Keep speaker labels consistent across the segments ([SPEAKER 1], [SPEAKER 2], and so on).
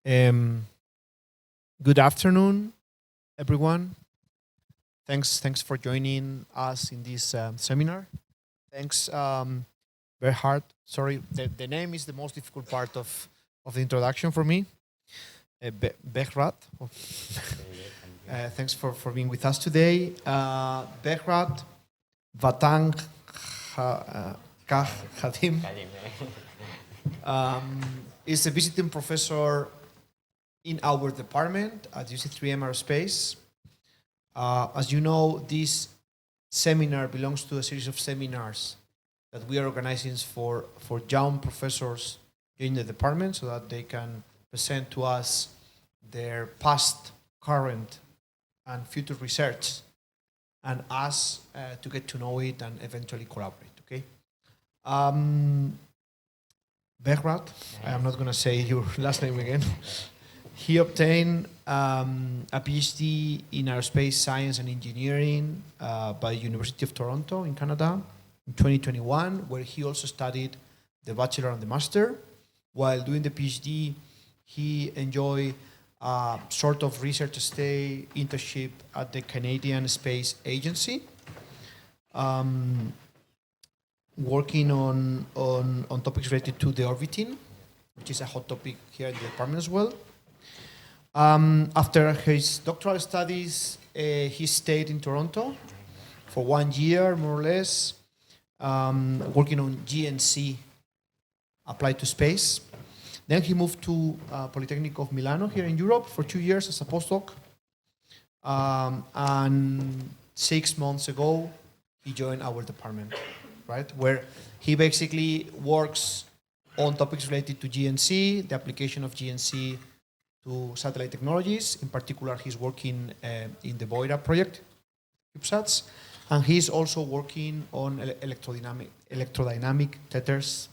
[SPEAKER 1] Um, Good afternoon, everyone. Thanks for joining us in this seminar. Thanks, Behrad. Sorry, the name is the most difficult part of the introduction for me. Behrad. Thanks for being with us today. Behrad Vatankhahghadim is a visiting professor in our department at UC3M AEROSPACE. As you know, this seminar belongs to a series of seminars that we are organizing for young professors in the department so that they can present to us their past, current, and future research, and us to get to know it and eventually collaborate, okay? Behrad, I'm not going to say your last name again. He obtained a PhD in aerospace science and engineering by the University of Toronto in Canada in 2021, where he also studied the bachelor and the master. While doing the PhD, he enjoyed a sort of research stay internship at the Canadian Space Agency, working on topics related to the orbiting, which is a hot topic here in the department as well. After his doctoral studies, he stayed in Toronto for 1 year, more or less, working on GNC applied to space. Then he moved to Polytechnic of Milano here in Europe for 2 years as a postdoc. And 6 months ago, he joined our department, right? Where he basically works on topics related to GNC, the application of GNC to satellite technologies. In particular, he's working in the Behrad project, CubeSats, and he's also working on electrodynamic tethers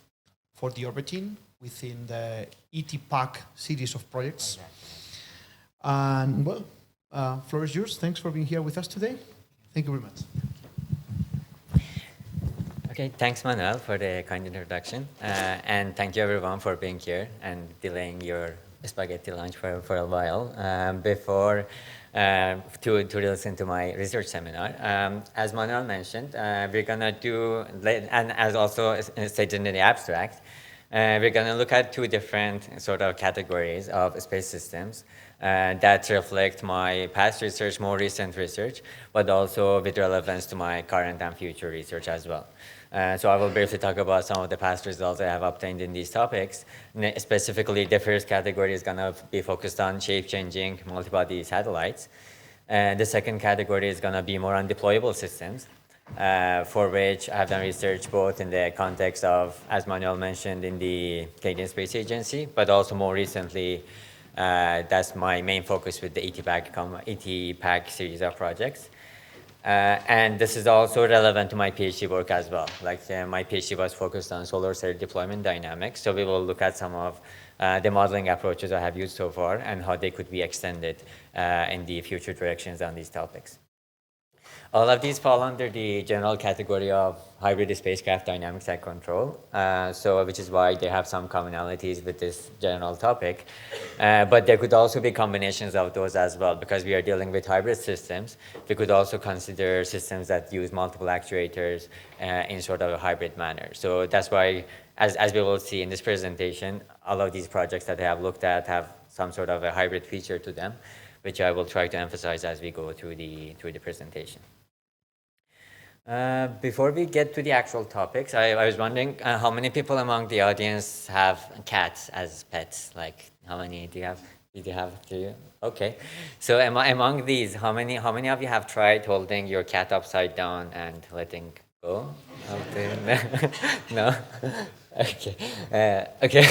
[SPEAKER 1] for the orbiting within the ETPAC series of projects. And well, floor is yours. Thanks for being here with us today. Thank you very much.
[SPEAKER 2] Okay, thanks Manuel for the kind introduction, and thank you everyone for being here and delaying your spaghetti lunch for a while before to listen to my research seminar. As Manuel mentioned, we're gonna do, and as also stated in the abstract, we're gonna look at 2 different sort of categories of space systems that reflect my past research, more recent research, but also with relevance to my current and future research as well. So I will briefly talk about some of the past results I have obtained in these topics. Specifically, the first category is going to be focused on shape-changing multibody satellites. The second category is going to be more on deployable systems, for which I have done research both in the context of, as Manuel mentioned, in the Canadian Space Agency, but also more recently, that's my main focus with the ETPAC series of projects. And this is also relevant to my PhD work as well. Like my PhD was focused on solar cell deployment dynamics. So we will look at some of the modeling approaches I have used so far and how they could be extended in the future directions on these topics. All of these fall under the general category of hybrid spacecraft dynamics and control, which is why they have some commonalities with this general topic. But there could also be combinations of those as well, because we are dealing with hybrid systems. We could also consider systems that use multiple actuators in sort of a hybrid manner. So that's why, as we will see in this presentation, all of these projects that I have looked at have some sort of a hybrid feature to them, which I will try to emphasize as we go through the presentation. Before we get to the actual topics, I was wondering how many people among the audience have cats as pets? Like, how many do you have? Did you have? Do you? Okay. So among these, how many of you have tried holding your cat upside down and letting go of the? No. Okay. Okay.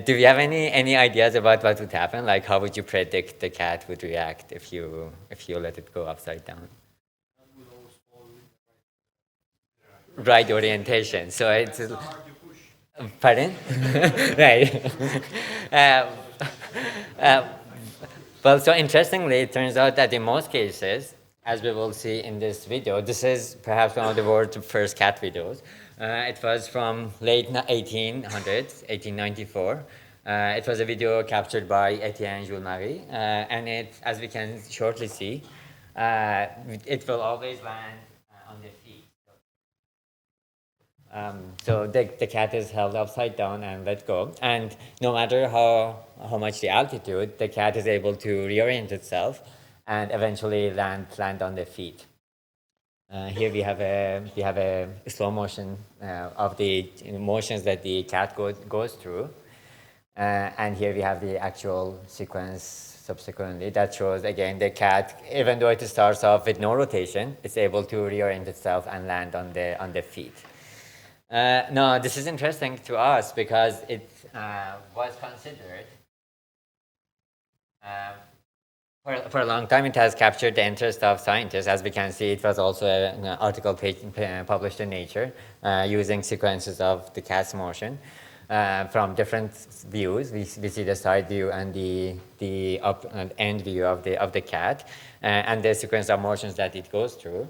[SPEAKER 2] Do you have any ideas about what would happen? Like, how would you predict the cat would react if you let it go upside down? Right orientation. So it's pardon? Right. Well, so interestingly, it turns out that in most cases, as we will see in this video, this is perhaps one of the world's first cat videos. It was from late 1800s, 1894. It was a video captured by Etienne Jules-Marie, and it, as we can shortly see, it will always land on the feet. So the cat is held upside down and let go, and no matter how much the altitude, the cat is able to reorient itself and eventually land on the feet. Here we have a slow motion of the motions that the cat goes through, and here we have the actual sequence subsequently that shows again the cat, even though it starts off with no rotation, it's able to reorient itself and land on the feet. Now this is interesting to us because it was considered. For a long time, it has captured the interest of scientists. As we can see, it was also an article published in Nature using sequences of the cat's motion from different views. We see the side view and the up and end view of the cat and the sequence of motions that it goes through.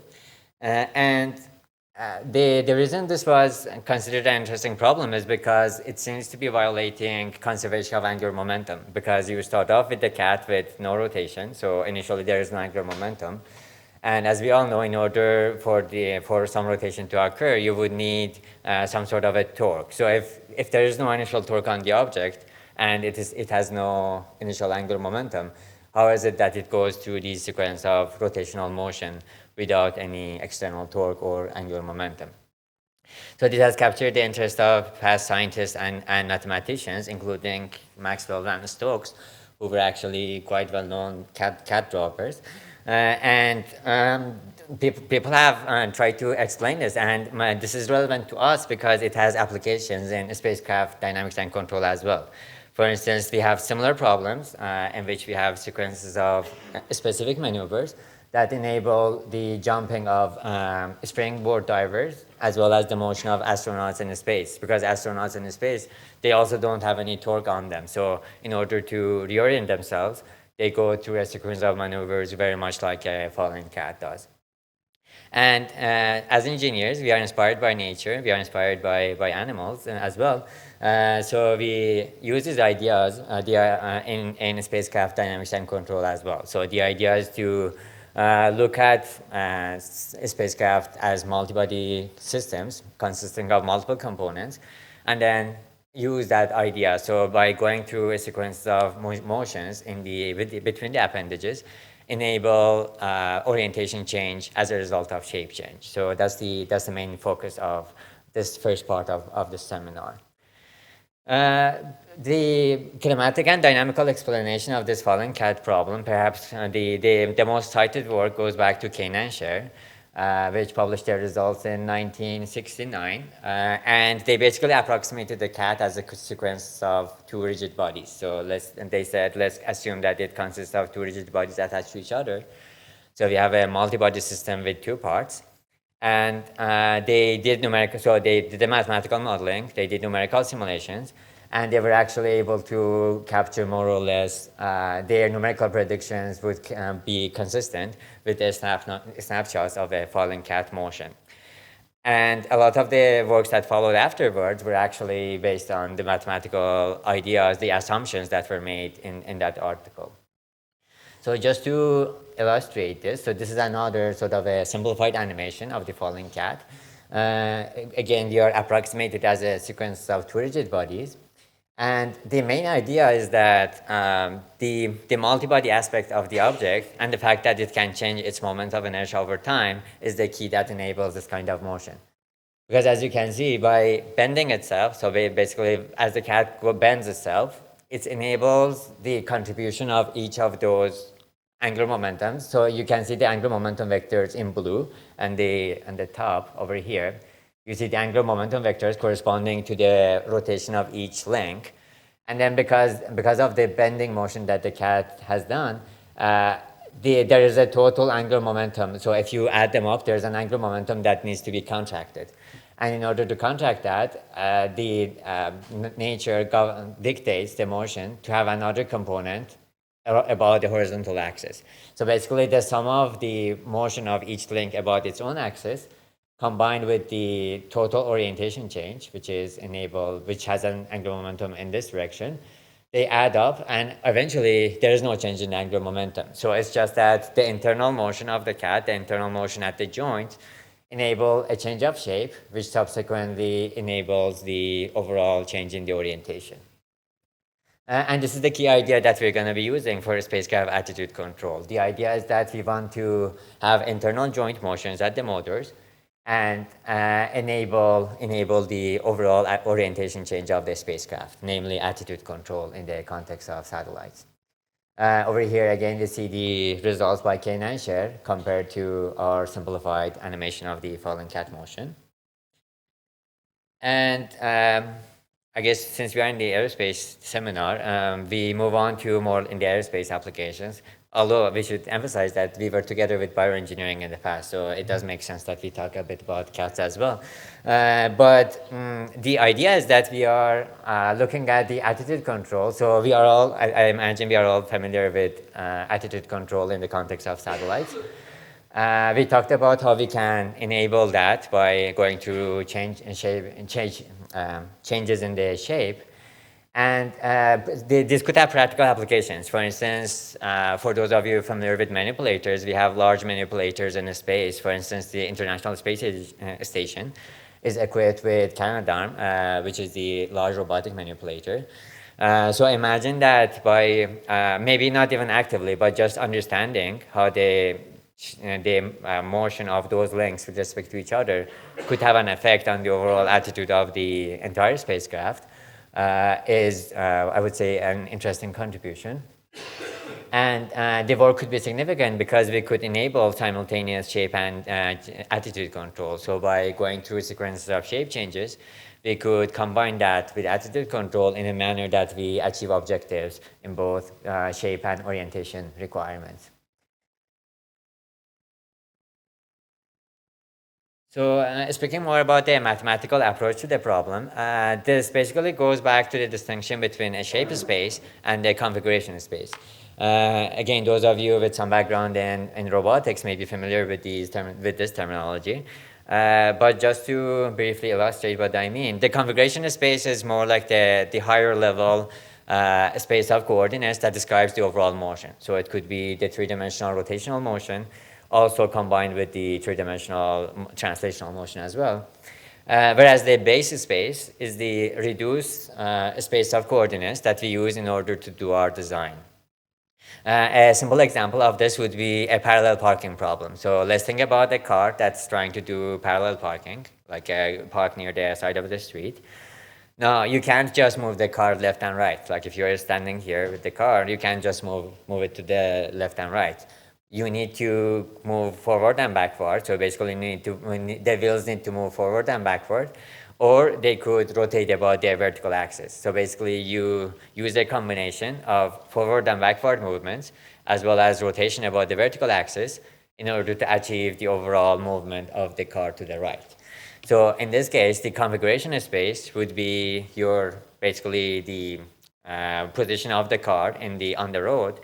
[SPEAKER 2] The reason this was considered an interesting problem is because it seems to be violating conservation of angular momentum, because you start off with the cat with no rotation, so initially there is no angular momentum. And as we all know, in order for some rotation to occur, you would need some sort of a torque. So if there is no initial torque on the object and it has no initial angular momentum, how is it that it goes through this sequence of rotational motion without any external torque or angular momentum? So this has captured the interest of past scientists and mathematicians, including Maxwell and Stokes, who were actually quite well-known cat droppers. People have tried to explain this, and this is relevant to us because it has applications in spacecraft dynamics and control as well. For instance, we have similar problems in which we have sequences of specific maneuvers that enable the jumping of springboard divers as well as the motion of astronauts in space, because astronauts in space, they also don't have any torque on them. So in order to reorient themselves, they go through a sequence of maneuvers very much like a falling cat does. And as engineers, we are inspired by nature, we are inspired by animals as well. So we use these ideas in spacecraft dynamics and control as well. So the idea is to look at spacecraft as multibody systems consisting of multiple components, and then use that idea. So by going through a sequence of motions between the appendages, enable orientation change as a result of shape change. So that's the main focus of this first part of the seminar. The kinematic and dynamical explanation of this falling cat problem, perhaps the most cited work goes back to Kane and Scher, which published their results in 1969. And they basically approximated the cat as a sequence of two rigid bodies. So they said, let's assume that it consists of two rigid bodies attached to each other. So we have a multi-body system with two parts. And they did the mathematical modeling, they did numerical simulations, and they were actually able to capture more or less their numerical predictions would be consistent with the snapshots of a falling cat motion. And a lot of the works that followed afterwards were actually based on the mathematical ideas, the assumptions that were made in that article. So just to illustrate this, so this is another sort of a simplified animation of the falling cat. Again, they are approximated as a sequence of two rigid bodies. And the main idea is that the multibody aspect of the object and the fact that it can change its moment of inertia over time is the key that enables this kind of motion. Because as you can see, by bending itself, so basically as the cat bends itself, it enables the contribution of each of those angular momentums. So you can see the angular momentum vectors in blue and the top over here. You see the angular momentum vectors corresponding to the rotation of each link. And then because of the bending motion that the cat has done, there is a total angular momentum. So if you add them up, there's an angular momentum that needs to be contracted. And in order to contract that, nature dictates the motion to have another component about the horizontal axis. So basically the sum of the motion of each link about its own axis combined with the total orientation change, which has an angular momentum in this direction, they add up, and eventually there is no change in angular momentum. So it's just that the internal motion of the cat, the internal motion at the joint, enable a change of shape, which subsequently enables the overall change in the orientation. And this is the key idea that we're going to be using for spacecraft attitude control. The idea is that we want to have internal joint motions at the motors and enable the overall orientation change of the spacecraft, namely attitude control in the context of satellites. Over here, again, you see the results by K9 share compared to our simplified animation of the fallen cat motion. And I guess since we are in the aerospace seminar, we move on to more in the aerospace applications. Although we should emphasize that we were together with bioengineering in the past, so it does make sense that we talk a bit about cats as well. But the idea is that we are looking at the attitude control. So we are all, I imagine we are all familiar with attitude control in the context of satellites. We talked about how we can enable that by going through changes in the shape. And this could have practical applications. For instance, for those of you familiar with manipulators, we have large manipulators in space. For instance, the International Space Station is equipped with Canadarm, which is the large robotic manipulator. So imagine that by maybe not even actively, but just understanding how the motion of those links with respect to each other could have an effect on the overall attitude of the entire spacecraft. Is, I would say, an interesting contribution. And the work could be significant because we could enable simultaneous shape and attitude control. So by going through sequences of shape changes, we could combine that with attitude control in a manner that we achieve objectives in both shape and orientation requirements. So speaking more about the mathematical approach to the problem, this basically goes back to the distinction between a shape space and a configuration space. Again, those of you with some background in robotics may be familiar with this terminology. But just to briefly illustrate what I mean, the configuration space is more like the higher level space of coordinates that describes the overall motion. So it could be the three-dimensional rotational motion, also combined with the three-dimensional translational motion as well. Whereas the base space is the reduced space of coordinates that we use in order to do our design. A simple example of this would be a parallel parking problem. So let's think about a car that's trying to do parallel parking, like park near the side of the street. Now, you can't just move the car left and right. Like if you're standing here with the car, you can't just move it to the left and right. You need to move forward and backward. So basically, the wheels need to move forward and backward, or they could rotate about their vertical axis. So basically, you use a combination of forward and backward movements, as well as rotation about the vertical axis, in order to achieve the overall movement of the car to the right. So in this case, the configuration space would be basically the position of the car on the road,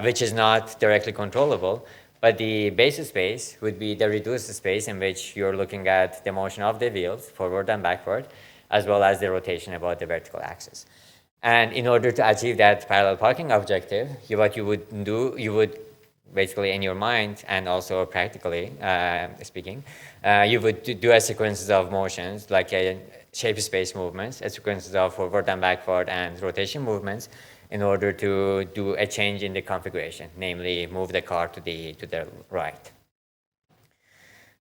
[SPEAKER 2] which is not directly controllable. But the base space would be the reduced space in which you're looking at the motion of the wheels forward and backward, as well as the rotation about the vertical axis. And in order to achieve that parallel parking objective, what you would do, you would basically in your mind and also practically speaking, you would do a sequences of motions like shape space movements, a sequences of forward and backward and rotation movements, in order to do a change in the configuration, namely move the car to the right.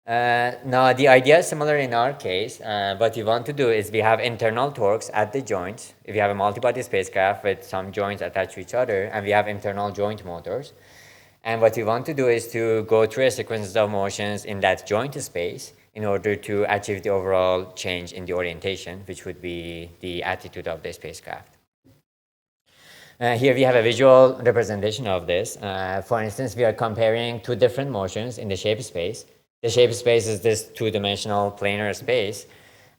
[SPEAKER 2] Now, the idea is similar in our case. What we want to do is we have internal torques at the joints. If you have a multibody spacecraft with some joints attached to each other, and we have internal joint motors. And what we want to do is to go through a sequence of motions in that joint space in order to achieve the overall change in the orientation, which would be the attitude of the spacecraft. Here we have a visual representation of this. For instance, we are comparing two different motions in the shape space. The shape space is this two-dimensional planar space,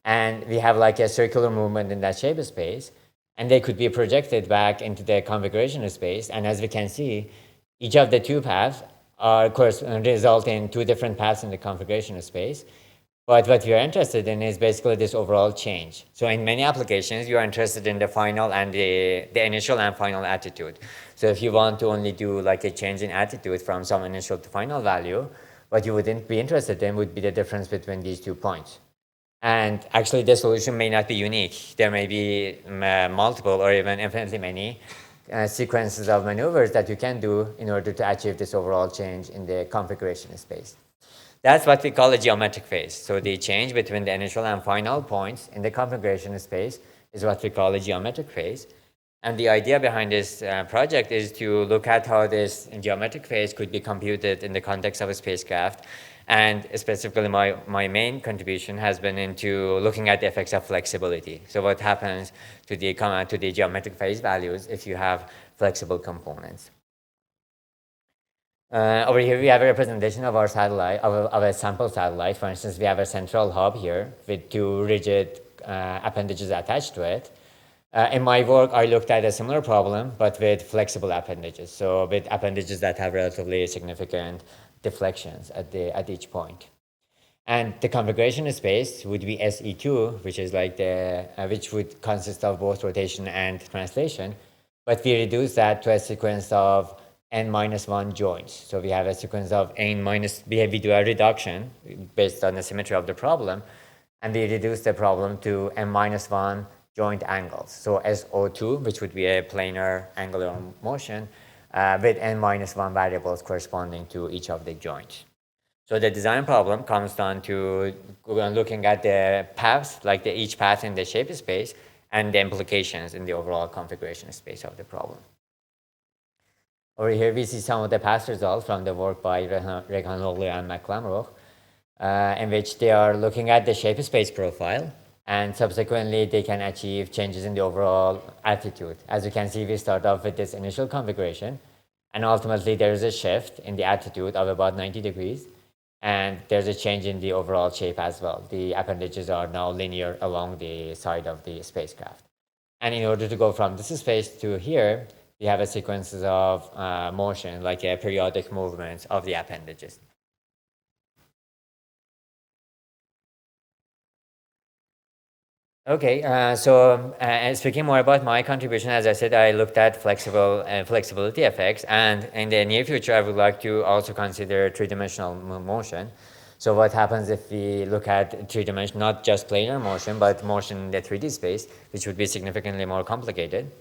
[SPEAKER 2] and we have like a circular movement in that shape space, and they could be projected back into the configuration space. And as we can see, each of the two paths result in two different paths in the configuration space. But what we are interested in is basically this overall change. So in many applications, you are interested in the final and the initial and final attitude. So if you want to only do like a change in attitude from some initial to final value, what you wouldn't be interested in would be the difference between these 2 points. And actually, the solution may not be unique. There may be multiple or even infinitely many sequences of maneuvers that you can do in order to achieve this overall change in the configuration space. That's what we call a geometric phase. So the change between the initial and final points in the configuration space is what we call a geometric phase. And the idea behind this project is to look at how this geometric phase could be computed in the context of a spacecraft. And specifically, my main contribution has been into looking at the effects of flexibility. So what happens to the geometric phase values if you have flexible components. Over here, we have a representation of our satellite, of a sample satellite. For instance, we have a central hub here with 2 rigid appendages attached to it. In my work, I looked at a similar problem, but with flexible appendages. So with appendages that have relatively significant deflections at each point. And the configuration space would be SE2, which is like which would consist of both rotation and translation. But we reduce that to a sequence of n-1 joints. So we have a sequence of we do a reduction based on the symmetry of the problem, and we reduce the problem to n-1 joint angles. So SO2, which would be a planar angular motion, with n-1 variables corresponding to each of the joints. So the design problem comes down to looking at the paths, like each path in the shape space, and the implications in the overall configuration space of the problem. Over here, we see some of the past results from the work by Rekhanoglu and McLamroch, in which they are looking at the shape space profile, and subsequently they can achieve changes in the overall attitude. As you can see, we start off with this initial configuration, and ultimately there is a shift in the attitude of about 90 degrees, and there's a change in the overall shape as well. The appendages are now linear along the side of the spacecraft. And in order to go from this space to here, we have a sequences of motion, like a periodic movements of the appendages. Okay, so speaking more about my contribution, as I said, I looked at flexibility effects, and in the near future, I would like to also consider three-dimensional motion. So what happens if we look at three-dimensional, not just planar motion, but motion in the 3D space, which would be significantly more complicated.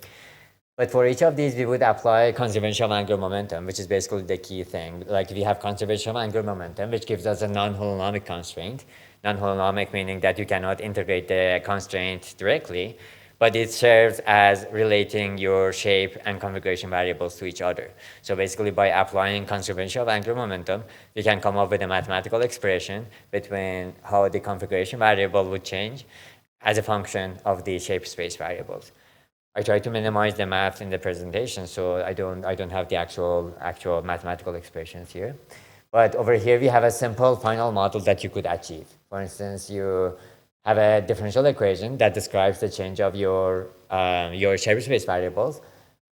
[SPEAKER 2] But for each of these, we would apply conservation of angular momentum, which is basically the key thing. Like we have conservation of angular momentum, which gives us a non-holonomic constraint. Non-holonomic meaning that you cannot integrate the constraint directly, but it serves as relating your shape and configuration variables to each other. So basically, by applying conservation of angular momentum, we can come up with a mathematical expression between how the configuration variable would change as a function of the shape space variables. I try to minimize the math in the presentation, so I don't have the actual mathematical expressions here. But over here, we have a simple final model that you could achieve. For instance, you have a differential equation that describes the change of your shape space variables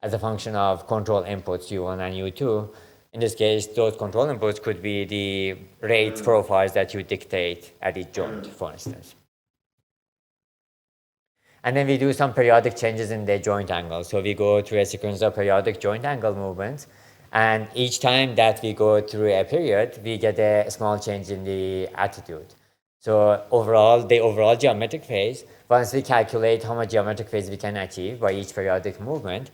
[SPEAKER 2] as a function of control inputs U1 and U2. In this case, those control inputs could be the rate profiles that you dictate at each joint, for instance. And then we do some periodic changes in the joint angle. So we go through a sequence of periodic joint angle movements. And each time that we go through a period, we get a small change in the attitude. So overall, the overall geometric phase, once we calculate how much geometric phase we can achieve by each periodic movement,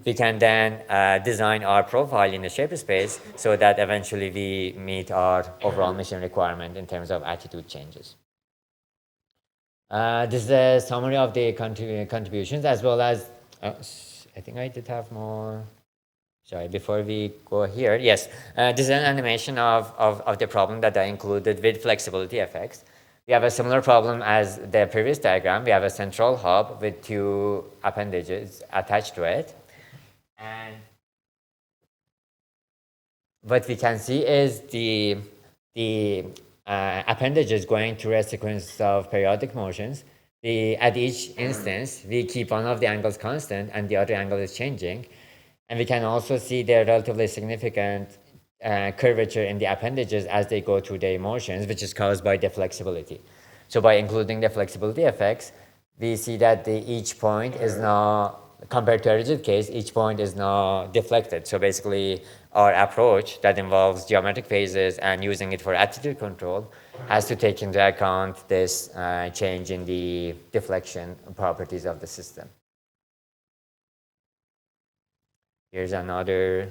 [SPEAKER 2] we can then design our profile in the shape space so that eventually we meet our overall mission requirement in terms of attitude changes. This is a summary of the contributions, as well as, I think I did have more. Sorry, before we go here, yes, this is an animation of the problem that I included with flexibility effects. We have a similar problem as the previous diagram. We have a central hub with 2 appendages attached to it. And what we can see is the appendages going through a sequence of periodic motions. At each instance, we keep one of the angles constant and the other angle is changing. And we can also see the relatively significant curvature in the appendages as they go through their motions, which is caused by the flexibility. So by including the flexibility effects, we see that each point is now, compared to a rigid case, each point is now deflected. So basically, our approach that involves geometric phases and using it for attitude control has to take into account this change in the deflection properties of the system. Here's another,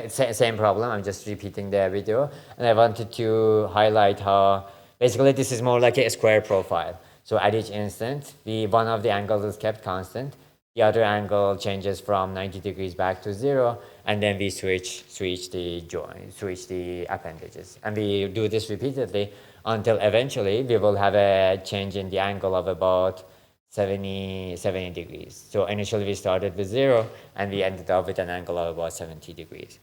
[SPEAKER 2] same problem, I'm just repeating the video. And I wanted to highlight how, basically this is more like a square profile. So at each instant, one of the angles is kept constant, the other angle changes from 90 degrees back to 0, and then we switch the joint, switch the appendages. And we do this repeatedly until eventually we will have a change in the angle of about 70 degrees. So initially we started with 0, and we ended up with an angle of about 70 degrees.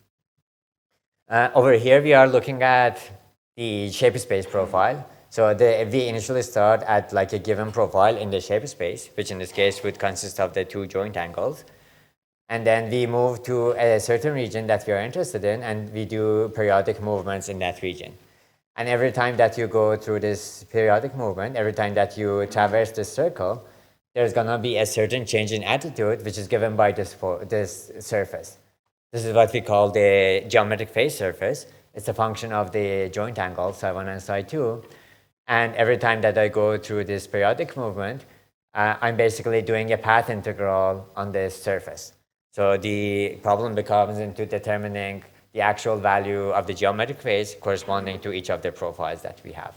[SPEAKER 2] Over here we are looking at the shape space profile. So we initially start at like a given profile in the shape space, which in this case would consist of the two joint angles. And then we move to a certain region that we are interested in, and we do periodic movements in that region. And every time that you go through this periodic movement, every time that you traverse this circle, there's going to be a certain change in attitude, which is given by this surface. This is what we call the geometric phase surface. It's a function of the joint angle, psi 1 and psi 2. And every time that I go through this periodic movement, I'm basically doing a path integral on this surface. So the problem becomes into determining the actual value of the geometric phase corresponding to each of the profiles that we have.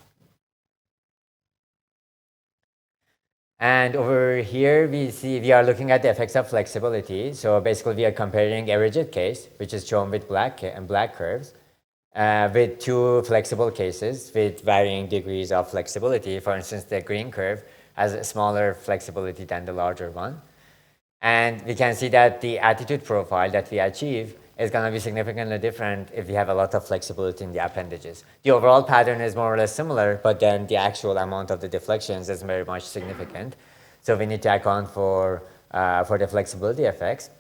[SPEAKER 2] And over here, we are looking at the effects of flexibility. So basically, we are comparing a rigid case, which is shown with black curves, with two flexible cases with varying degrees of flexibility. For instance, the green curve has a smaller flexibility than the larger one. And we can see that the attitude profile that we achieve is going to be significantly different if we have a lot of flexibility in the appendages. The overall pattern is more or less similar, but then the actual amount of the deflections is very much significant. So we need to account for the flexibility effects.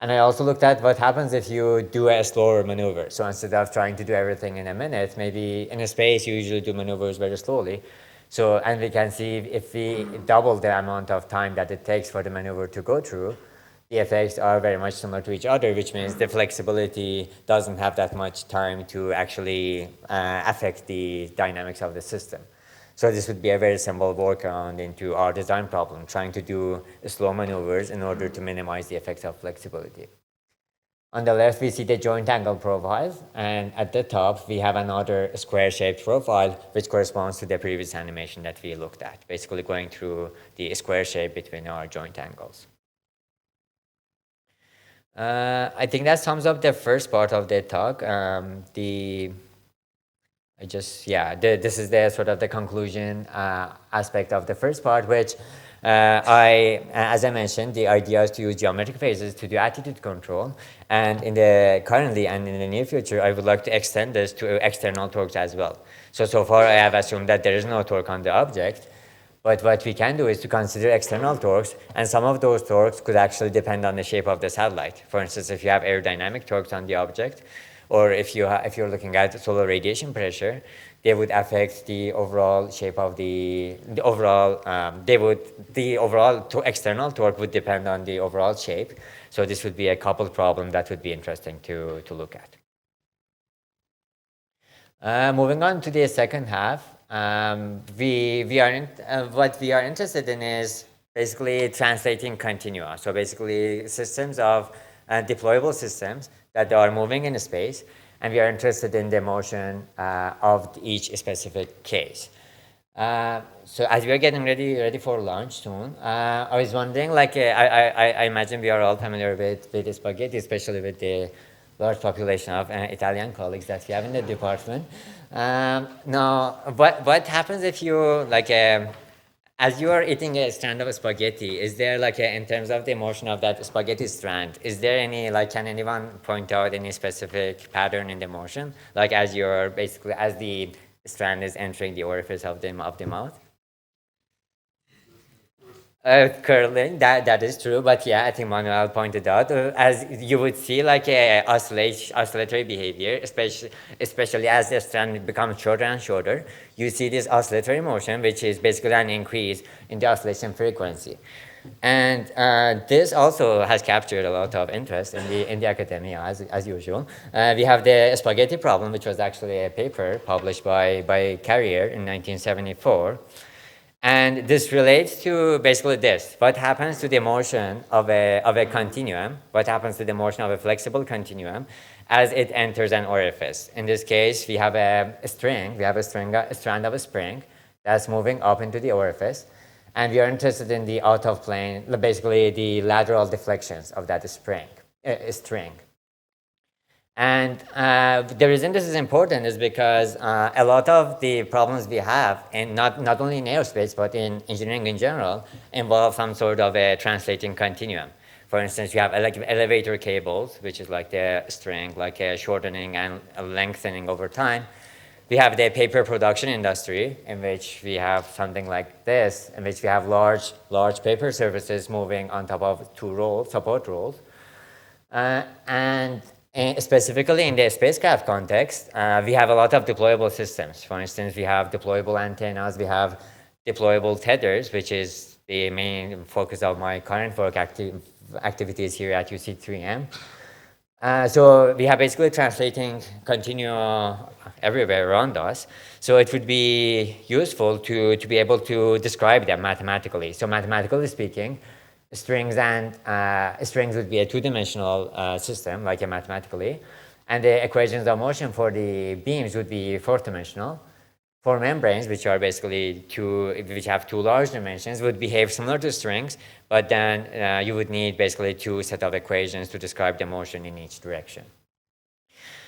[SPEAKER 2] And I also looked at what happens if you do a slower maneuver. So instead of trying to do everything in a minute, maybe in a space you usually do maneuvers very slowly. So, and we can see if we double the amount of time that it takes for the maneuver to go through, the effects are very much similar to each other, which means the flexibility doesn't have that much time to actually affect the dynamics of the system. So this would be a very simple workaround into our design problem, trying to do slow maneuvers in order to minimize the effects of flexibility. On the left, we see the joint angle profiles, and at the top, we have another square-shaped profile, which corresponds to the previous animation that we looked at, basically going through the square shape between our joint angles. I think that sums up the first part of the talk. This is the sort of the conclusion aspect of the first part, which as I mentioned, the idea is to use geometric phases to do attitude control. And currently and in the near future, I would like to extend this to external torques as well. So far, I have assumed that there is no torque on the object. But what we can do is to consider external torques, and some of those torques could actually depend on the shape of the satellite. For instance, if you have aerodynamic torques on the object, or if you're looking at solar radiation pressure, they would affect the overall shape of the overall external torque would depend on the overall shape. So this would be a coupled problem that would be interesting to look at. Moving on to the second half, what we are interested in is basically translating continua. So basically systems of deployable systems that are moving in space, and we are interested in the motion of each specific case. So as we are getting ready for lunch soon, I was wondering, I imagine we are all familiar with spaghetti, especially with the large population of Italian colleagues that we have in the department. Now, what happens if you, as you are eating a strand of spaghetti, is there in terms of the motion of that spaghetti strand, is there any, can anyone point out any specific pattern in the motion? As the strand is entering the orifice of the mouth? Curling, that is true, but yeah, I think Manuel pointed out, as you would see, like a oscillatory behavior, especially as the strand becomes shorter and shorter, you see this oscillatory motion, which is basically an increase in the oscillation frequency. And this also has captured a lot of interest in the academia, as usual. We have the spaghetti problem, which was actually a paper published by Carrier in 1974. And this relates to basically this: what happens to the motion of a continuum, what happens to the motion of a flexible continuum as it enters an orifice. In this case, we have a strand of a spring that's moving up into the orifice, and we are interested in the out of plane, basically the lateral deflections of that string. And the reason this is important is because a lot of the problems we have, and not only in aerospace, but in engineering in general, involve some sort of a translating continuum. For instance, you have elevator cables, which is like the string, like a shortening and a lengthening over time. We have the paper production industry, in which we have something like this, in which we have large paper surfaces moving on top of two support rolls. And specifically in the spacecraft context, we have a lot of deployable systems. For instance, we have deployable antennas, we have deployable tethers, which is the main focus of my current work activities here at UC3M. So we have basically translating continua everywhere around us. So it would be useful to be able to describe them mathematically. So mathematically speaking, strings would be a two-dimensional system, like mathematically, and the equations of motion for the beams would be fourth-dimensional. For membranes, which are basically which have two large dimensions, would behave similar to strings, but then you would need basically two set of equations to describe the motion in each direction.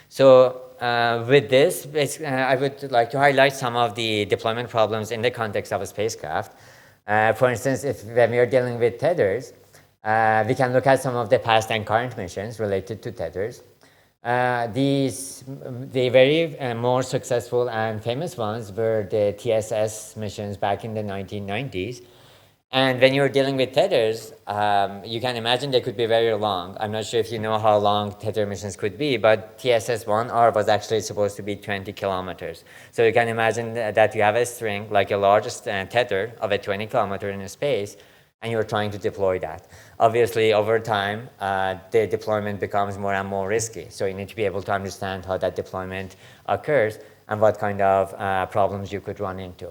[SPEAKER 2] So with this, I would like to highlight some of the deployment problems in the context of a spacecraft. For instance, when we are dealing with tethers, we can look at some of the past and current missions related to tethers. The very more successful and famous ones were the TSS missions back in the 1990s. And when you're dealing with tethers, you can imagine they could be very long. I'm not sure if you know how long tether missions could be, but TSS-1R was actually supposed to be 20 kilometers. So you can imagine that you have a string, like a large tether of a 20 kilometer in space, and you're trying to deploy that. Obviously, over time, the deployment becomes more and more risky. So you need to be able to understand how that deployment occurs and what kind of problems you could run into.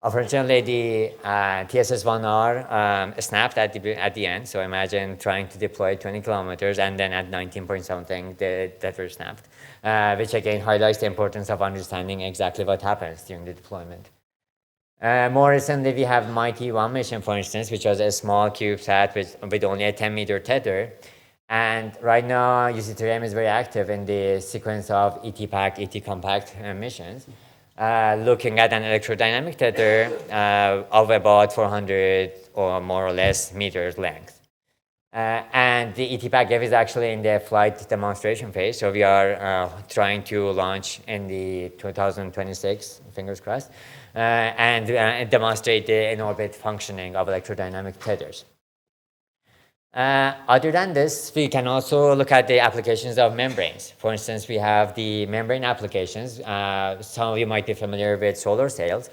[SPEAKER 2] Unfortunately, the TSS-1R snapped at the end. So imagine trying to deploy 20 kilometers and then at 19 point something, the tether snapped, which again highlights the importance of understanding exactly what happens during the deployment. More recently, we have MIT-1 mission, for instance, which was a small CubeSat with only a 10-meter tether. And right now, UC3M is very active in the sequence of ET-PAC, ET-compact missions, looking at an electrodynamic tether of about 400 or more or less meters length. And the ET-PAC is actually in the flight demonstration phase, so we are trying to launch in the 2026, fingers crossed, and demonstrate the in-orbit functioning of electrodynamic tethers. Other than this, we can also look at the applications of membranes. For instance, we have the membrane applications. Some of you might be familiar with solar sails.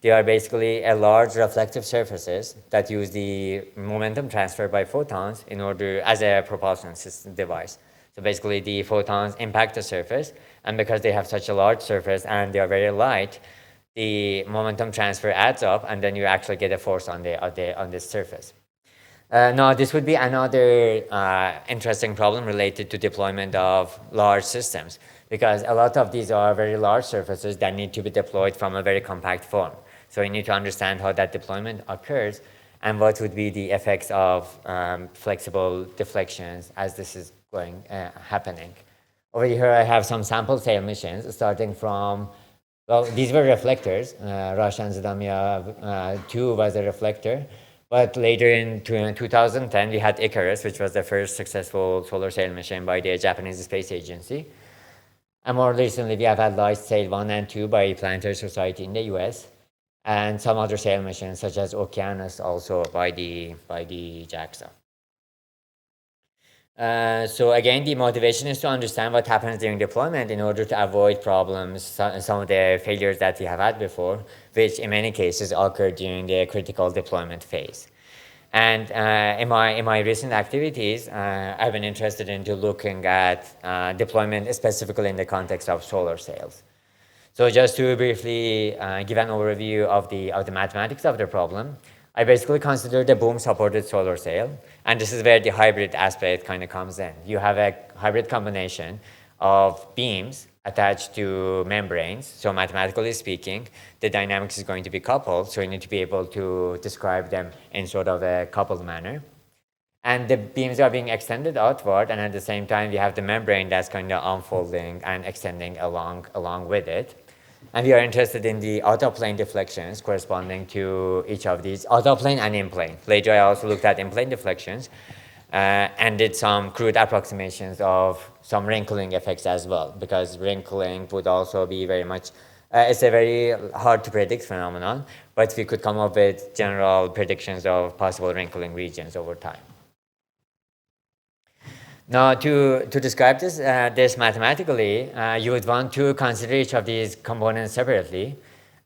[SPEAKER 2] They are basically a large reflective surfaces that use the momentum transfer by photons in order as a propulsion system device. So basically, the photons impact the surface, and because they have such a large surface and they are very light, the momentum transfer adds up, and then you actually get a force on the surface. Now, this would be another interesting problem related to deployment of large systems, because a lot of these are very large surfaces that need to be deployed from a very compact form. So you need to understand how that deployment occurs and what would be the effects of flexible deflections as this is happening. Over here, I have some sample sail missions starting from, well, these were reflectors. Russian Zadamia 2 was a reflector. But later in 2010, we had Icarus, which was the first successful solar sail mission by the Japanese Space Agency. And more recently, we have had LIGHT Sail 1 and 2 by Planetary Society in the US. and some other sail missions such as Okeanos also by the JAXA. So again, the motivation is to understand what happens during deployment in order to avoid problems, some of the failures that we have had before, which in many cases occur during the critical deployment phase. And in my recent activities, I've been interested into looking at deployment specifically in the context of solar sails. So just to briefly give an overview of the mathematics of the problem, I basically consider the boom-supported solar sail, and this is where the hybrid aspect kind of comes in. You have a hybrid combination of beams attached to membranes, so mathematically speaking, the dynamics is going to be coupled, so you need to be able to describe them in sort of a coupled manner. And the beams are being extended outward, and at the same time, you have the membrane that's kind of unfolding and extending along with it. And we are interested in the out-of-plane deflections corresponding to each of these, out-of-plane and in-plane. Later, I also looked at in-plane deflections and did some crude approximations of some wrinkling effects as well, because wrinkling would also be very much, it's a very hard to predict phenomenon, but we could come up with general predictions of possible wrinkling regions over time. Now, to describe this mathematically, you would want to consider each of these components separately.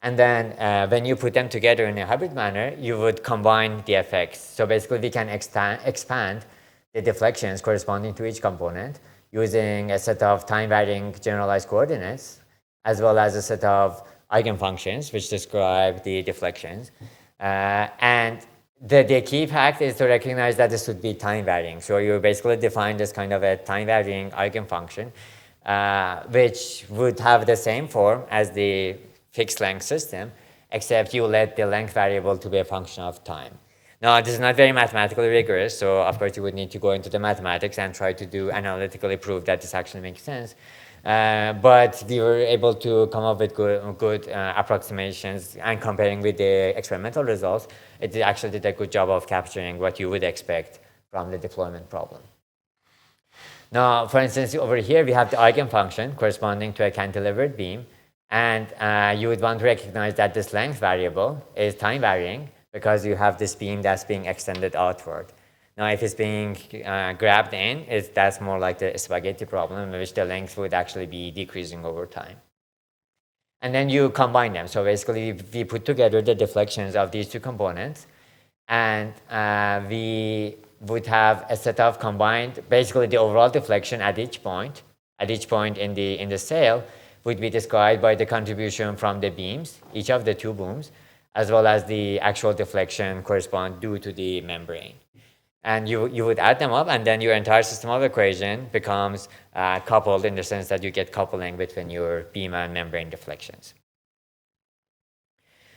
[SPEAKER 2] And then when you put them together in a hybrid manner, you would combine the effects. So basically, we can expand the deflections corresponding to each component using a set of time-varying generalized coordinates, as well as a set of eigenfunctions, which describe the deflections. And the key fact is to recognize that this would be time varying. So you basically define this kind of a time varying eigenfunction, which would have the same form as the fixed length system, except you let the length variable to be a function of time. Now, this is not very mathematically rigorous, so of course you would need to go into the mathematics and try to do analytically prove that this actually makes sense. But we were able to come up with good approximations, and comparing with the experimental results, it actually did a good job of capturing what you would expect from the deployment problem. Now, for instance, over here we have the eigenfunction corresponding to a cantilevered beam, and you would want to recognize that this length variable is time varying because you have this beam that's being extended outward. Now, if it's being grabbed in, that's more like the spaghetti problem, in which the length would actually be decreasing over time. And then you combine them. So basically, we put together the deflections of these two components, and we would have a set of combined, basically the overall deflection at each point in the sail would be described by the contribution from the beams, each of the two booms, as well as the actual deflection correspond due to the membrane. And you would add them up, and then your entire system of equation becomes coupled in the sense that you get coupling between your beam and membrane deflections.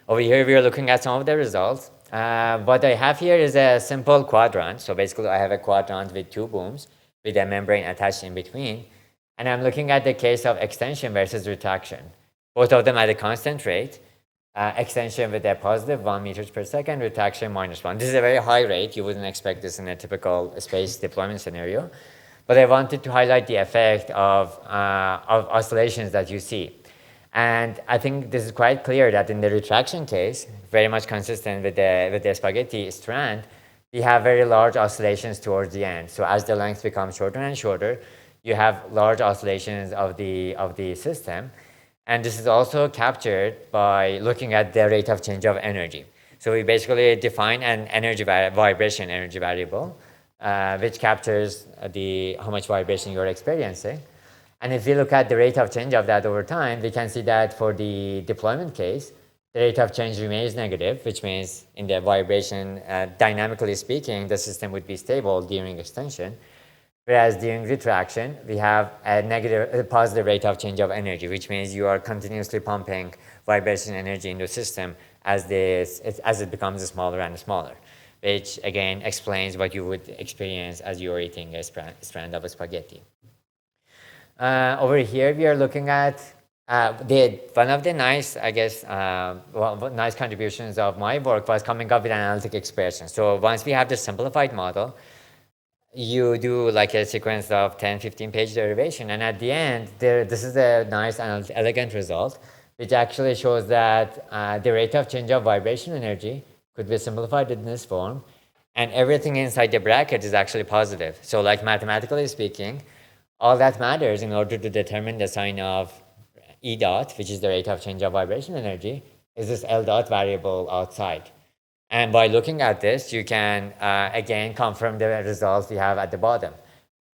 [SPEAKER 2] Over here, we are looking at some of the results. What I have here is a simple quadrant. So basically, I have a quadrant with two booms with a membrane attached in between. And I'm looking at the case of extension versus retraction. Both of them at a constant rate. Extension with a positive 1 meters per second, retraction -1. This is a very high rate. You wouldn't expect this in a typical space deployment scenario. But I wanted to highlight the effect of oscillations that you see. And I think this is quite clear that in the retraction case, very much consistent with the spaghetti strand, we have very large oscillations towards the end. So as the length becomes shorter and shorter, you have large oscillations of the system. And this is also captured by looking at the rate of change of energy. So we basically define an vibration energy variable, which captures how much vibration you're experiencing. And if we look at the rate of change of that over time, we can see that for the deployment case, the rate of change remains negative, which means in the vibration, dynamically speaking, the system would be stable during extension. Whereas during retraction, we have a positive rate of change of energy, which means you are continuously pumping vibration energy into the system as it becomes smaller and smaller, which again explains what you would experience as you are eating a strand of spaghetti. Over here, we are looking at one of the nice, nice contributions of my work was coming up with an analytic expression. So once we have the simplified model, you do like a sequence of 10, 15-page derivation. And at the end, this is a nice and elegant result, which actually shows that the rate of change of vibration energy could be simplified in this form, and everything inside the bracket is actually positive. So like mathematically speaking, all that matters in order to determine the sign of E dot, which is the rate of change of vibration energy, is this L dot variable outside. And by looking at this, you can, again, confirm the results we have at the bottom.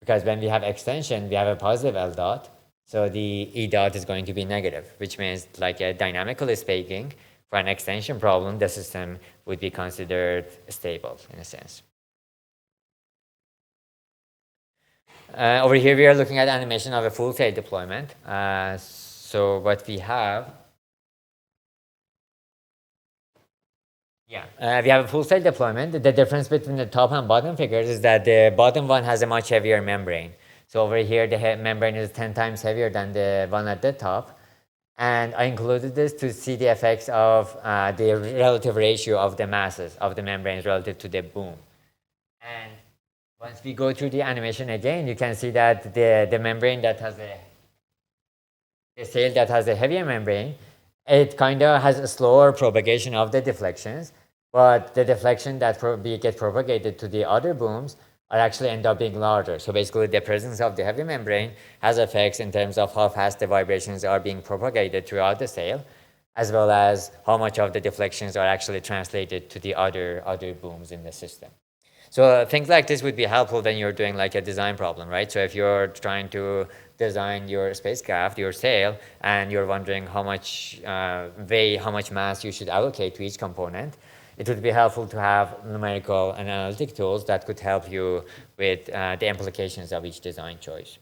[SPEAKER 2] Because when we have extension, we have a positive L dot, so the E dot is going to be negative, which means, like dynamically speaking, for an extension problem, the system would be considered stable in a sense. Over here, we are looking at animation of a full state deployment. So what we have, we have a full state deployment. The difference between the top and bottom figures is that the bottom one has a much heavier membrane. So over here, the membrane is 10 times heavier than the one at the top. And I included this to see the effects of the relative ratio of the masses of the membranes relative to the boom. And once we go through the animation again, you can see that the membrane that has the sail that has a heavier membrane, it kind of has a slower propagation of the deflections, but the deflection that get propagated to the other booms are actually end up being larger. So basically the presence of the heavy membrane has effects in terms of how fast the vibrations are being propagated throughout the sail, as well as how much of the deflections are actually translated to the other booms in the system. So things like this would be helpful when you're doing like a design problem, right? So if you're trying to design your spacecraft, your sail, and you're wondering how much how much mass you should allocate to each component, it would be helpful to have numerical and analytic tools that could help you with the implications of each design choice.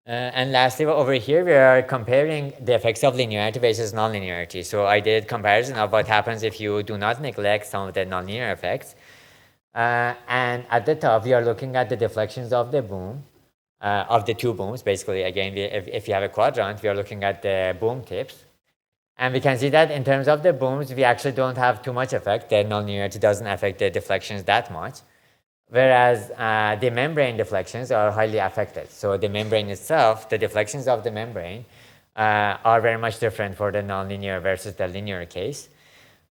[SPEAKER 2] And lastly, over here, we are comparing the effects of linearity versus nonlinearity. So I did comparison of what happens if you do not neglect some of the nonlinear effects. And at the top, we are looking at the deflections of the boom, of the two booms. Basically, again, if you have a quadrant, we are looking at the boom tips. And we can see that in terms of the booms, we actually don't have too much effect. The nonlinearity doesn't affect the deflections that much. Whereas the membrane deflections are highly affected. So the membrane itself, the deflections of the membrane are very much different for the nonlinear versus the linear case.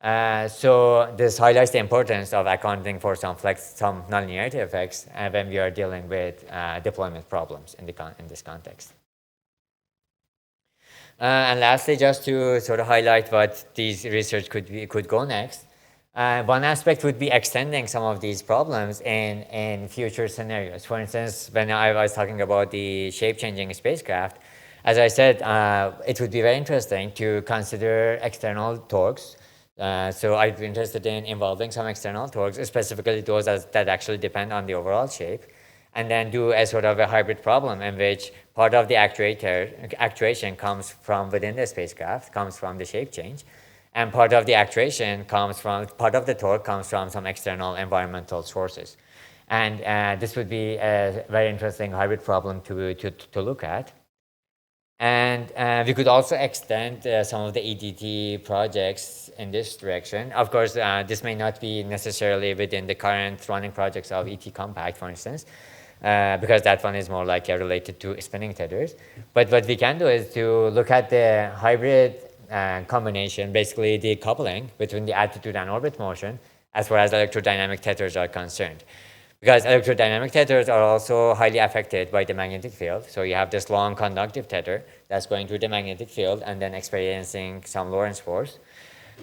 [SPEAKER 2] So this highlights the importance of accounting for some nonlinearity effects when we are dealing with deployment problems in this context. And lastly, just to sort of highlight what these research could go next, one aspect would be extending some of these problems in future scenarios. For instance, when I was talking about the shape-changing spacecraft, as I said, it would be very interesting to consider external torques. So I'd be interested in involving some external torques, specifically those that actually depend on the overall shape, and then do a sort of a hybrid problem in which part of the actuation comes from within the spacecraft, comes from the shape change, and part of the part of the torque comes from some external environmental sources. And this would be a very interesting hybrid problem to look at. And we could also extend some of the EDT projects in this direction. Of course, this may not be necessarily within the current running projects of ET Compact, for instance, because that one is more like related to spinning tethers. But what we can do is to look at the hybrid combination, basically the coupling between the attitude and orbit motion, as far as electrodynamic tethers are concerned. Because electrodynamic tethers are also highly affected by the magnetic field. So you have this long conductive tether that's going through the magnetic field and then experiencing some Lorentz force.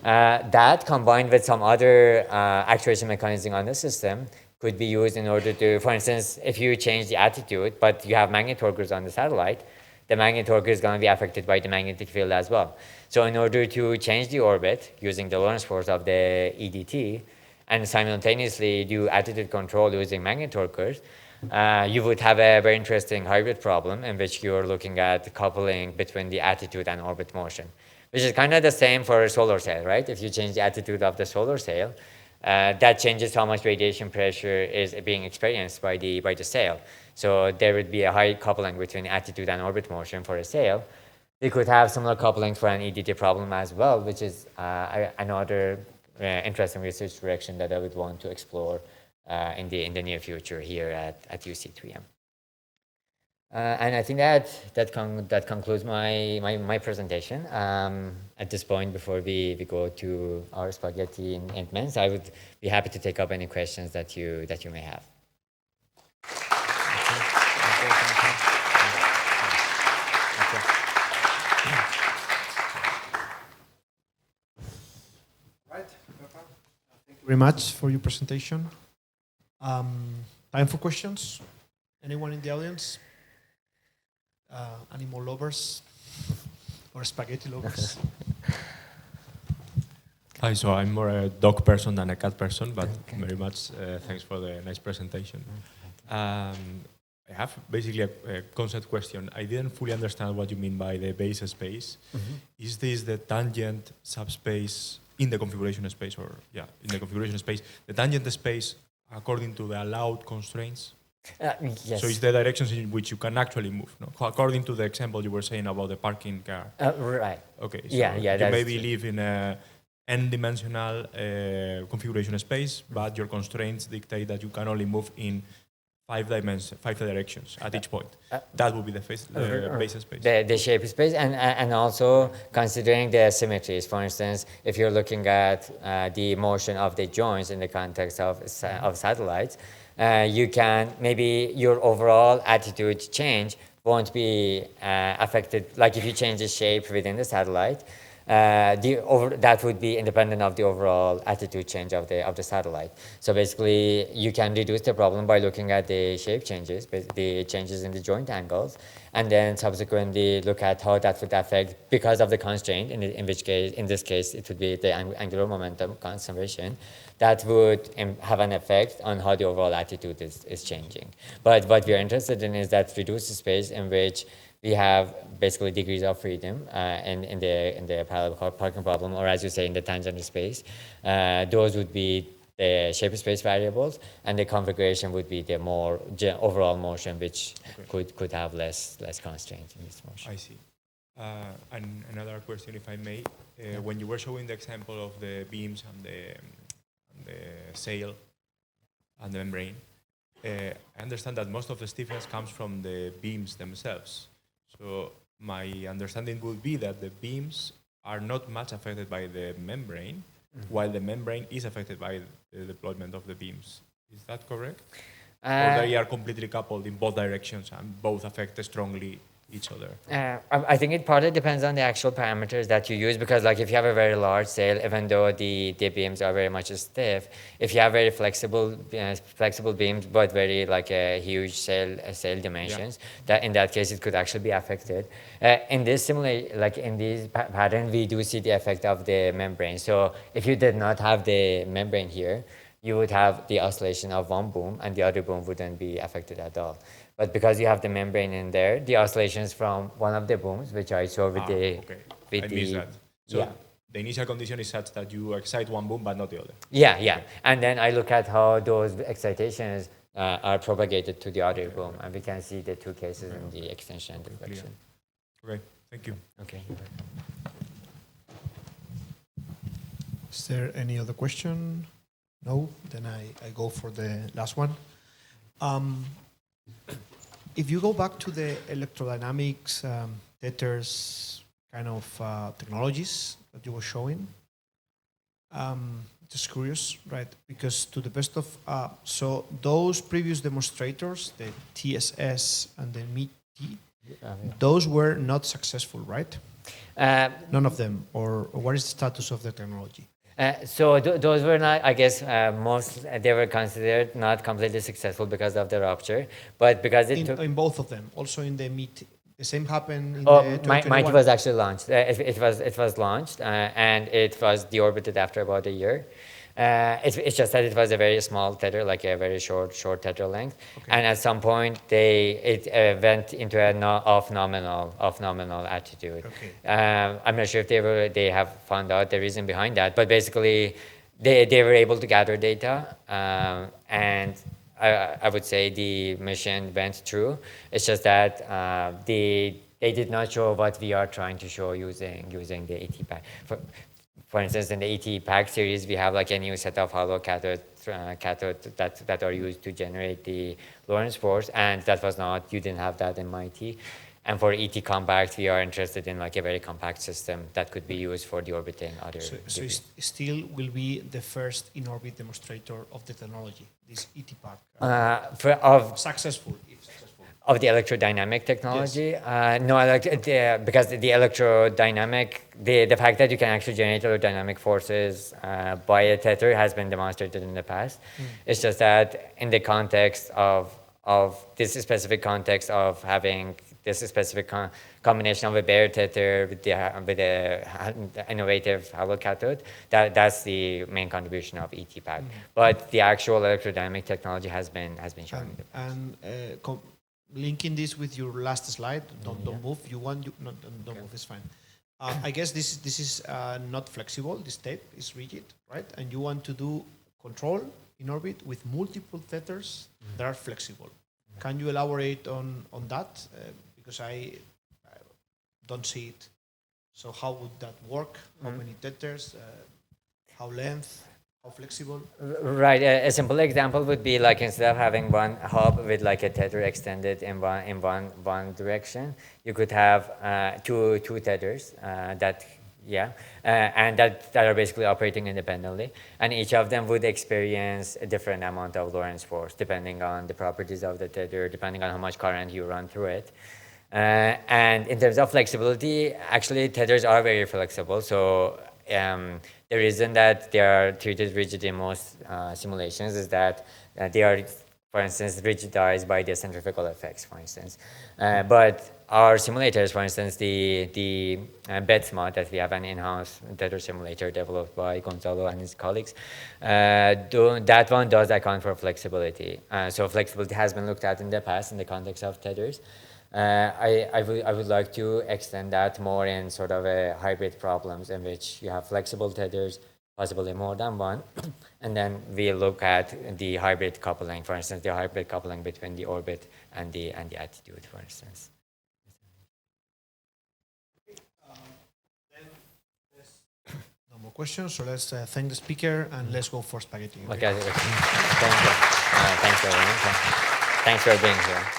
[SPEAKER 2] That combined with some other actuation mechanism on the system could be used in order to, for instance, if you change the attitude, but you have magnetorquers on the satellite, the magnetorquer is going to be affected by the magnetic field as well. So in order to change the orbit using the Lorentz force of the EDT, and simultaneously do attitude control using magnetorquers, you would have a very interesting hybrid problem in which you're looking at the coupling between the attitude and orbit motion, which is kind of the same for a solar sail, right? If you change the attitude of the solar sail, that changes how much radiation pressure is being experienced by the sail. So there would be a high coupling between attitude and orbit motion for a sail. We could have similar couplings for an EDT problem as well, which is another interesting research direction that I would want to explore in the near future here at UC3M. And I think that concludes my presentation. At this point, before we go to our spaghetti intents, I would be happy to take up any questions that you may have.
[SPEAKER 1] Right. Thank you very much for your presentation. Time for questions. Anyone in the audience? Animal lovers or spaghetti lovers?
[SPEAKER 3] Hi, so I'm more a dog person than a cat person, but very much thanks for the nice presentation. I have basically a concept question. I didn't fully understand what you mean by the base space. Is this the tangent subspace in the configuration space, or in the configuration space, the tangent space according to the allowed constraints?
[SPEAKER 2] Yes.
[SPEAKER 3] So it's the directions in which you can actually move, no? According to the example you were saying about the parking car.
[SPEAKER 2] Right.
[SPEAKER 3] Okay. So
[SPEAKER 2] Yeah.
[SPEAKER 3] you maybe live in a n-dimensional configuration space, but your constraints dictate that you can only move in 5 directions at each point. That would be the base space.
[SPEAKER 2] The shape space, and also considering the symmetries. For instance, if you're looking at the motion of the joints in the context of satellites, you can, maybe your overall attitude change won't be affected. Like if you change the shape within the satellite, that would be independent of the overall attitude change of the satellite. So basically, you can reduce the problem by looking at the shape changes, the changes in the joint angles, and then subsequently look at how that would affect, because of the constraint, in this case, it would be the angular momentum conservation, that would have an effect on how the overall attitude is changing. But what we are interested in is that reduced space in which we have basically degrees of freedom in the parallel parking problem, or as you say, in the tangent space. Those would be the shape space variables, and the configuration would be the more overall motion, which could have less constraints in this motion.
[SPEAKER 3] I see. And another question, if I may. When you were showing the example of the beams and the sail and the membrane, I understand that most of the stiffness comes from the beams themselves. So my understanding would be that the beams are not much affected by the membrane, while the membrane is affected by the deployment of the beams. Is that correct? Or they are completely coupled in both directions and both affect strongly each other?
[SPEAKER 2] I think it partly depends on the actual parameters that you use, because like if you have a very large sail, even though the beams are very much stiff, if you have very flexible beams but very like a huge sail dimensions, that in that case it could actually be affected. In this in this pattern, we do see the effect of the membrane. So if you did not have the membrane here, you would have the oscillation of one boom and the other boom wouldn't be affected at all. But because you have the membrane in there, the oscillations from one of the booms, which I saw with
[SPEAKER 3] I missed that. So the initial condition is such that you excite one boom but not the other.
[SPEAKER 2] Yeah. Okay. And then I look at how those excitations are propagated to the other boom, and we can see the two cases in the extension and deflection.
[SPEAKER 3] Okay, thank you.
[SPEAKER 2] Okay.
[SPEAKER 1] Is there any other question? No? Then I go for the last one. If you go back to the electrodynamics, tethers kind of technologies that you were showing, just curious, right? Because to the best of, so those previous demonstrators, the TSS and the MIT, those were not successful, right? None of them, or what is the status of the technology?
[SPEAKER 2] So those were not, I guess, they were considered not completely successful because of the rupture, but because it took...
[SPEAKER 1] In both of them, also in the MIT, the same happened in
[SPEAKER 2] the
[SPEAKER 1] the 2021?
[SPEAKER 2] MIT was actually launched. It was launched, and it was deorbited after about a year. It's just that it was a very small tether, like a very short tether length, and at some point it went into an off nominal attitude. I'm not sure if they have found out the reason behind that, but basically they were able to gather data, and I would say the mission went through. It's just that they did not show what we are trying to show using the AT pack. For instance, in the ET pack series, we have like a new set of hollow cathode that are used to generate the Lorentz force, and that was not, you didn't have that in MIT. And for ET compact, we are interested in like a very compact system that could be used for the orbiting other.
[SPEAKER 1] So it still will be the first in-orbit demonstrator of the technology, this ET pack. Successful, if successful.
[SPEAKER 2] Of the electrodynamic technology? Yes. No, because the electrodynamic, the fact that you can actually generate electrodynamic forces by a tether has been demonstrated in the past. It's just that in the context of this specific context of having this specific combination of a Behrad tether with the innovative hollow cathode, that's the main contribution of ET pack. But the actual electrodynamic technology has been shown.
[SPEAKER 1] Linking this with your last slide, don't move. Don't move. It's fine. I guess this is not flexible. This tape is rigid, right? And you want to do control in orbit with multiple tethers that are flexible. Can you elaborate on that? Because I don't see it. So how would that work? How many tethers? How length? How flexible?
[SPEAKER 2] Right. A simple example would be like instead of having one hub with like a tether extended in one direction, you could have two tethers and that are basically operating independently, and each of them would experience a different amount of Lorentz force depending on the properties of the tether, depending on how much current you run through it. And in terms of flexibility, actually tethers are very flexible. So the reason that they are treated rigid in most simulations is that they are, for instance, rigidized by the centrifugal effects, for instance. But our simulators, for instance, the BETSMA, that we have an in-house tether simulator developed by Gonzalo and his colleagues, that one does account for flexibility. So flexibility has been looked at in the past in the context of tethers. I would like to extend that more in sort of a hybrid problems in which you have flexible tethers, possibly more than one, and then we look at the hybrid coupling, for instance, the hybrid coupling between the orbit and the attitude, for instance.
[SPEAKER 1] No more questions, so let's thank the speaker and let's go for spaghetti.
[SPEAKER 2] Okay. Thank you. Thanks, everyone. Thanks for being here.